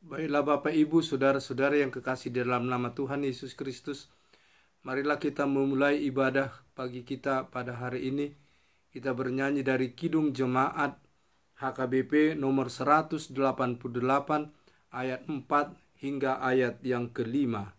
Baiklah Bapak Ibu, saudara-saudara yang kekasih di dalam nama Tuhan Yesus Kristus, marilah kita memulai ibadah pagi kita pada hari ini. Kita bernyanyi dari Kidung Jemaat HKBP nomor 188 ayat 4 hingga ayat yang kelima.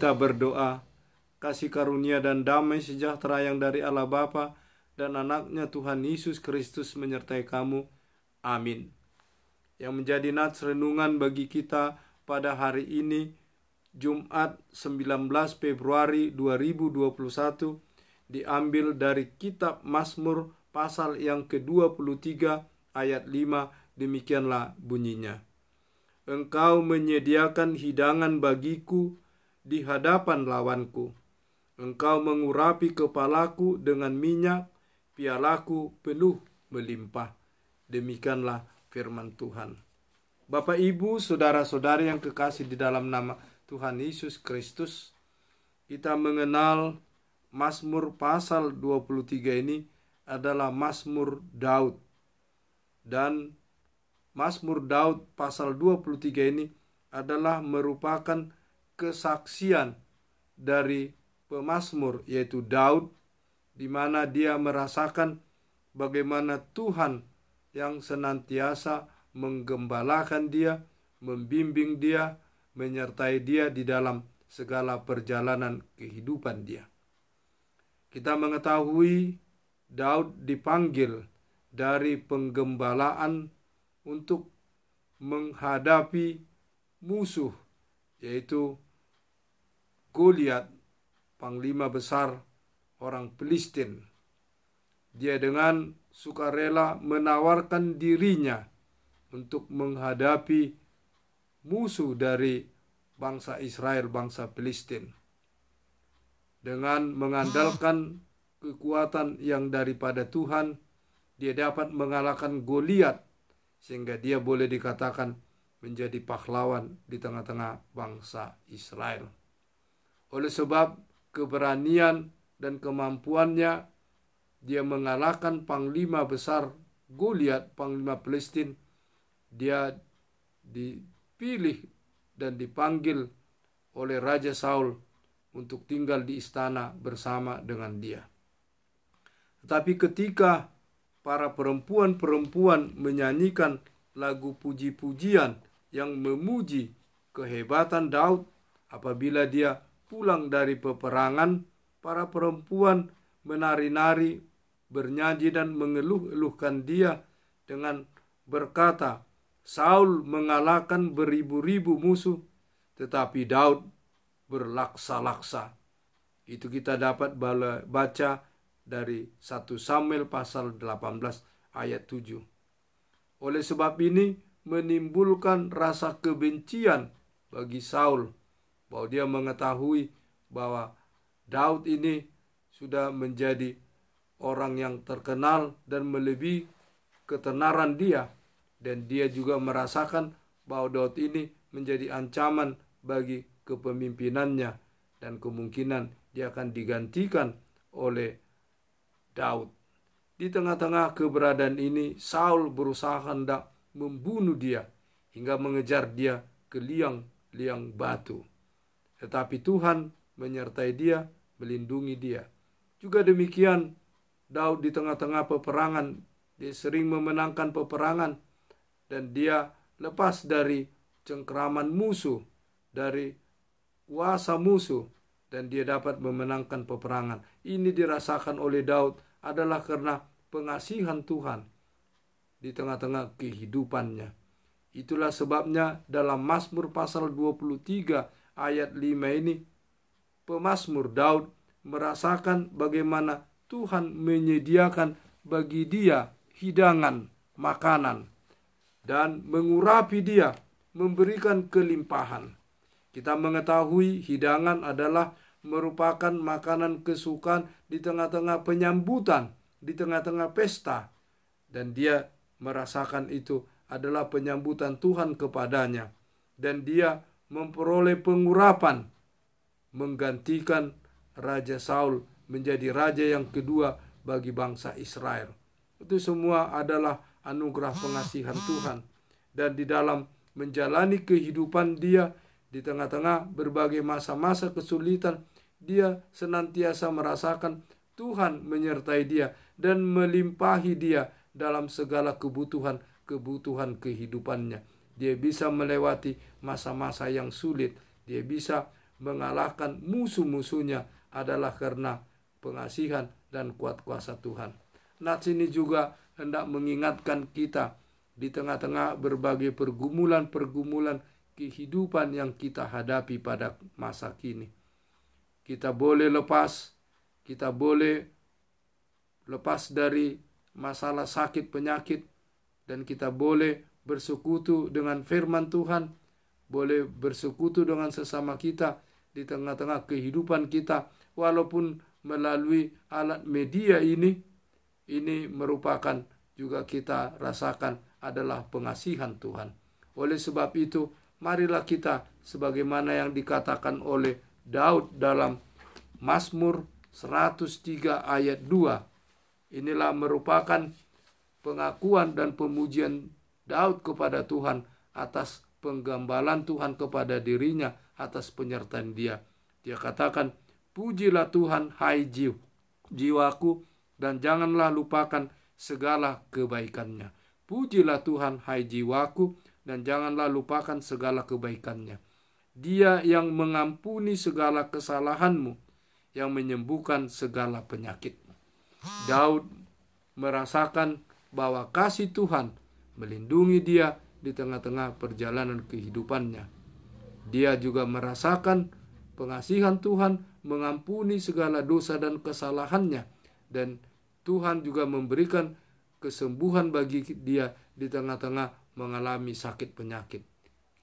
Kita berdoa. Kasih karunia dan damai sejahtera yang dari Allah Bapa dan anaknya Tuhan Yesus Kristus menyertai kamu. Amin. Yang menjadi nats renungan bagi kita pada hari ini, Jumat 19 Februari 2021, diambil dari kitab Mazmur pasal yang ke-23 ayat 5, demikianlah bunyinya. Engkau menyediakan hidangan bagiku di hadapan lawanku. Engkau mengurapi kepalaku dengan minyak, pialaku penuh melimpah. Demikianlah firman Tuhan. Bapak, Ibu, saudara-saudari yang kekasih di dalam nama Tuhan Yesus Kristus, kita mengenal Mazmur pasal 23 ini adalah Mazmur Daud. Dan Mazmur Daud pasal 23 ini adalah merupakan kesaksian dari pemazmur, yaitu Daud, di mana dia merasakan bagaimana Tuhan yang senantiasa menggembalakan dia, membimbing dia, menyertai dia di dalam segala perjalanan kehidupan dia. Kita mengetahui Daud dipanggil dari penggembalaan untuk menghadapi musuh, yaitu Goliat, panglima besar orang Filistin. Dia dengan sukarela menawarkan dirinya untuk menghadapi musuh dari bangsa Israel, bangsa Filistin. Dengan mengandalkan kekuatan yang daripada Tuhan, dia dapat mengalahkan Goliat, sehingga dia boleh dikatakan menjadi pahlawan di tengah-tengah bangsa Israel. Oleh sebab keberanian dan kemampuannya, dia mengalahkan panglima besar Goliat, panglima Filistin. Dia dipilih dan dipanggil oleh Raja Saul untuk tinggal di istana bersama dengan dia. Tetapi ketika para perempuan-perempuan menyanyikan lagu puji-pujian yang memuji kehebatan Daud, apabila dia pulang dari peperangan, para perempuan menari-nari, bernyanyi dan mengeluh-eluhkan dia dengan berkata, Saul mengalahkan beribu-ribu musuh, tetapi Daud berlaksa-laksa. Itu kita dapat baca dari 1 Samuel pasal 18 ayat 7. Oleh sebab ini menimbulkan rasa kebencian bagi Saul, bahwa dia mengetahui bahwa Daud ini sudah menjadi orang yang terkenal dan melebihi ketenaran dia. Dan dia juga merasakan bahwa Daud ini menjadi ancaman bagi kepemimpinannya. Dan kemungkinan dia akan digantikan oleh Daud. Di tengah-tengah keberadaan ini, Saul berusaha hendak membunuh dia hingga mengejar dia ke liang-liang batu. Tetapi Tuhan menyertai dia, melindungi dia. Juga demikian, Daud di tengah-tengah peperangan, dia sering memenangkan peperangan, dan dia lepas dari cengkeraman musuh, dari kuasa musuh, dan dia dapat memenangkan peperangan. Ini dirasakan oleh Daud adalah karena pengasihan Tuhan di tengah-tengah kehidupannya. Itulah sebabnya dalam Mazmur pasal 23 ayat 5 ini, pemazmur Daud merasakan bagaimana Tuhan menyediakan bagi dia hidangan makanan dan mengurapi dia, memberikan kelimpahan. Kita mengetahui hidangan adalah merupakan makanan kesukaan di tengah-tengah penyambutan, di tengah-tengah pesta. Dan dia merasakan itu adalah penyambutan Tuhan kepadanya. Dan dia memperoleh pengurapan, menggantikan Raja Saul menjadi raja yang kedua bagi bangsa Israel. Itu semua adalah anugerah pengasihan Tuhan. Dan di dalam menjalani kehidupan dia, di tengah-tengah berbagai masa-masa kesulitan, dia senantiasa merasakan Tuhan menyertai dia dan melimpahi dia dalam segala kebutuhan kehidupannya. Dia bisa melewati masa-masa yang sulit. Dia bisa mengalahkan musuh-musuhnya adalah karena pengasihan dan kuat kuasa Tuhan. Nats ini juga hendak mengingatkan kita di tengah-tengah berbagai pergumulan-pergumulan kehidupan yang kita hadapi pada masa kini. Kita boleh lepas dari masalah sakit penyakit, dan kita boleh bersekutu dengan firman Tuhan, boleh bersekutu dengan sesama kita di tengah-tengah kehidupan kita, walaupun melalui alat media ini merupakan juga kita rasakan adalah pengasihan Tuhan. Oleh sebab itu, marilah kita sebagaimana yang dikatakan oleh Daud dalam Mazmur 103 ayat 2. Inilah merupakan pengakuan dan pemujian Daud kepada Tuhan atas penggambalan Tuhan kepada dirinya, atas penyertaan dia. Dia katakan, pujilah Tuhan hai jiwaku, dan janganlah lupakan segala kebaikannya. Pujilah Tuhan hai jiwaku, dan janganlah lupakan segala kebaikannya. Dia yang mengampuni segala kesalahanmu, yang menyembuhkan segala penyakitmu. Daud merasakan bahwa kasih Tuhan melindungi dia di tengah-tengah perjalanan kehidupannya. Dia juga merasakan pengasihan Tuhan mengampuni segala dosa dan kesalahannya, dan Tuhan juga memberikan kesembuhan bagi dia di tengah-tengah mengalami sakit penyakit.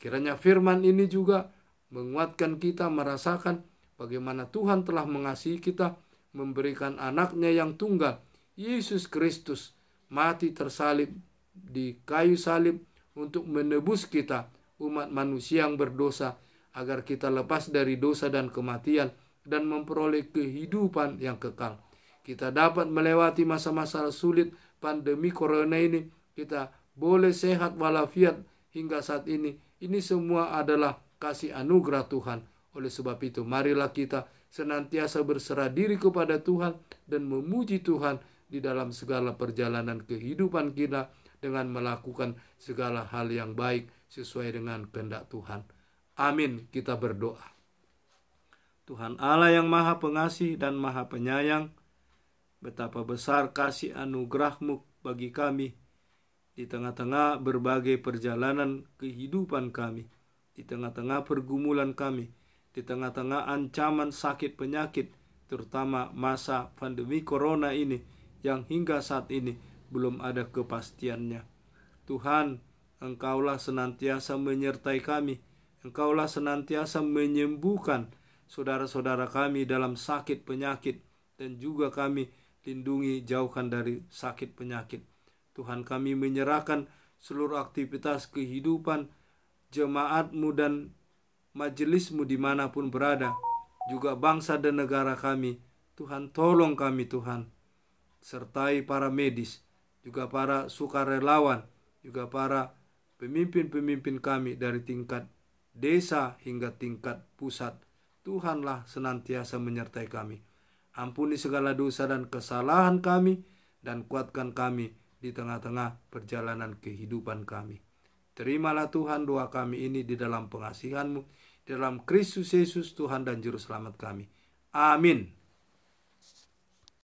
Kiranya firman ini juga menguatkan kita merasakan bagaimana Tuhan telah mengasihi kita, memberikan anaknya yang tunggal, Yesus Kristus, mati tersalib di kayu salib untuk menebus kita, umat manusia yang berdosa, agar kita lepas dari dosa dan kematian dan memperoleh kehidupan yang kekal. Kita dapat melewati masa-masa sulit pandemi corona ini. Kita boleh sehat walafiat hingga saat ini. Ini semua adalah kasih anugerah Tuhan. Oleh sebab itu, marilah kita senantiasa berserah diri kepada Tuhan dan memuji Tuhan di dalam segala perjalanan kehidupan kita dengan melakukan segala hal yang baik sesuai dengan kehendak Tuhan. Amin. Kita berdoa. Tuhan Allah yang Maha Pengasih dan Maha Penyayang, betapa besar kasih anugerah-Mu bagi kami di tengah-tengah berbagai perjalanan kehidupan kami. di tengah-tengah pergumulan kami, di tengah-tengah ancaman sakit penyakit, terutama masa pandemi corona ini yang hingga saat ini belum ada kepastiannya. Tuhan, Engkaulah senantiasa menyertai kami. Engkaulah senantiasa menyembuhkan saudara-saudara kami dalam sakit penyakit, dan juga kami lindungi, jauhkan dari sakit penyakit. Tuhan, kami menyerahkan seluruh aktivitas kehidupan jemaat-Mu dan majelis-Mu dimanapun berada, juga bangsa dan negara kami. Tuhan, tolong kami Tuhan, sertai para medis, juga para sukarelawan, juga para pemimpin-pemimpin kami dari tingkat desa hingga tingkat pusat. Tuhanlah senantiasa menyertai kami. Ampuni segala dosa dan kesalahan kami, dan kuatkan kami di tengah-tengah perjalanan kehidupan kami. Terimalah Tuhan doa kami ini di dalam pengasihan-Mu, di dalam Kristus Yesus Tuhan dan Juru Selamat kami. Amin.